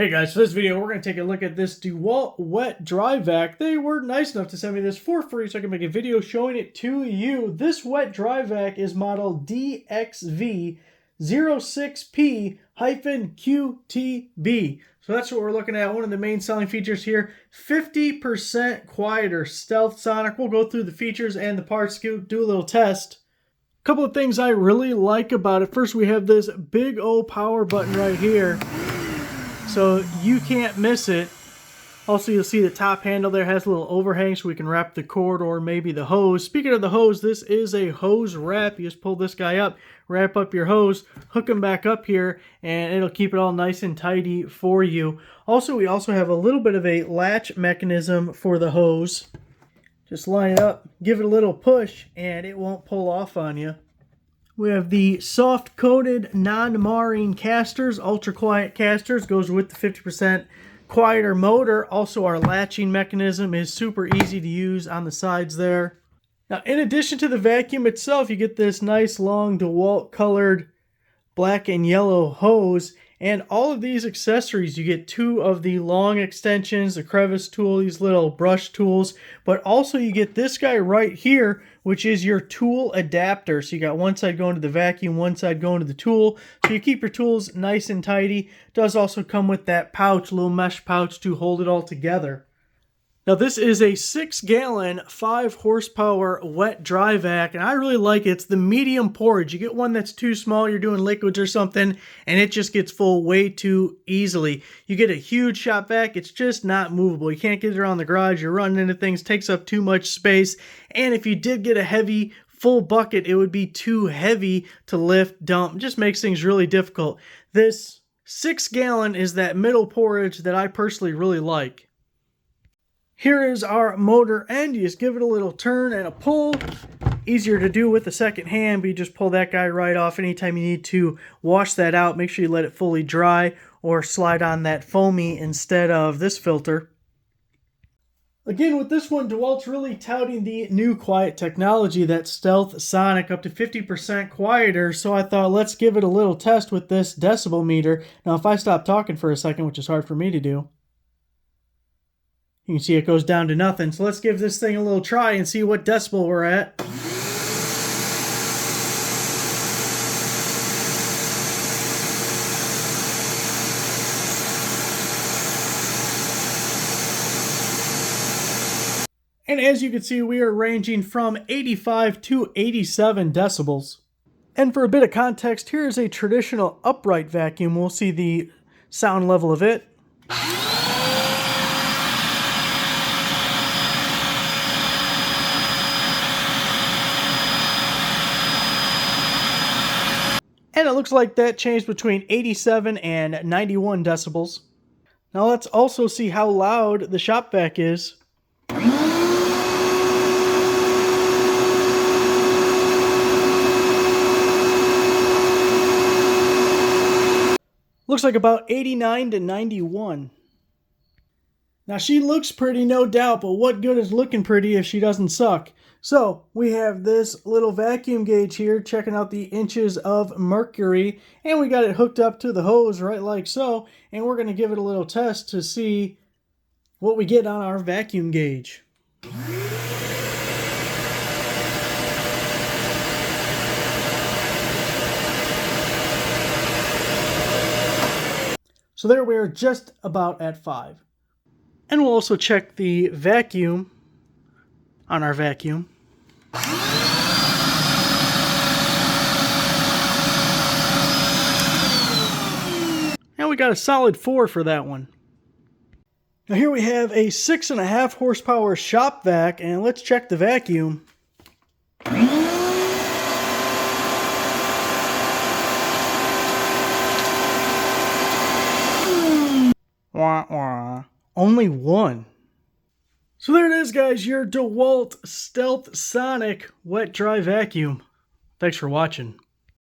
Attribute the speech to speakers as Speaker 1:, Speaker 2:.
Speaker 1: Hey guys, for this video, we're going to take a look at this DeWALT wet dry vac. They were nice enough to send me this for free so I can make a video showing it to you. This wet dry vac is model DXV06P-QTB. So that's what we're looking at. One of the main selling features here, 50% quieter stealth sonic. We'll go through the features and the parts, do a little test. A couple of things I really like about it. First, we have this big O power button right here, so you can't miss it. Also, you'll see the top handle there has a little overhang so we can wrap the cord or maybe the hose. Speaking of the hose, this is a hose wrap. You just pull this guy up, wrap up your hose, hook them back up here, and it'll keep it all nice and tidy for you. Also, we also have a little bit of a latch mechanism for the hose. Just line it up, give it a little push, and it won't pull off on you. We have the soft-coated, non-marring casters, ultra-quiet casters, goes with the 50% quieter motor. Also, our latching mechanism is super easy to use on the sides there. Now, in addition to the vacuum itself, you get this nice, long, DeWALT-colored black and yellow hose. And all of these accessories, you get two of the long extensions, the crevice tool, these little brush tools, but also you get this guy right here, which is your tool adapter. So you got one side going to the vacuum, one side going to the tool. So you keep your tools nice and tidy. It does also come with that pouch, little mesh pouch to hold it all together. Now this is a 6-gallon, 5-horsepower wet dry vac, and I really like it. It's the medium portage. You get one that's too small, you're doing liquids or something, and it just gets full way too easily. You get a huge shop vac, it's just not movable. You can't get it around the garage, you're running into things, takes up too much space, and if you did get a heavy, full bucket, it would be too heavy to lift, dump. It just makes things really difficult. This 6-gallon is that middle portage that I personally really like. Here is our motor end. You just give it a little turn and a pull. Easier to do with the second hand, but you just pull that guy right off. Anytime you need to wash that out, make sure you let it fully dry or slide on that foamy instead of this filter. Again, with this one, DeWALT's really touting the new quiet technology, that stealth sonic, up to 50% quieter. So I thought, let's give it a little test with this decibel meter. Now, if I stop talking for a second, which is hard for me to do, you can see it goes down to nothing. So let's give this thing a little try and see what decibel we're at. And as you can see, we are ranging from 85 to 87 decibels. And for a bit of context, here is a traditional upright vacuum. We'll see the sound level of it. And it looks like that changed between 87 and 91 decibels. Now let's also see how loud the shop vac is. Looks like about 89 to 91. Now she looks pretty, no doubt, but what good is looking pretty if she doesn't suck? So we have this little vacuum gauge here checking out the inches of mercury, and we got it hooked up to the hose right like so, and we're going to give it a little test to see what we get on our vacuum gauge. So there we are, just about at 5. And we'll also check the vacuum on our vacuum. And we got a solid 4 for that one. Now here we have a 6.5 horsepower shop vac, and let's check the vacuum. Wah, wah. Only 1. So there it is, guys, your DeWALT Stealth Sonic Wet Dry Vacuum. Thanks for watching.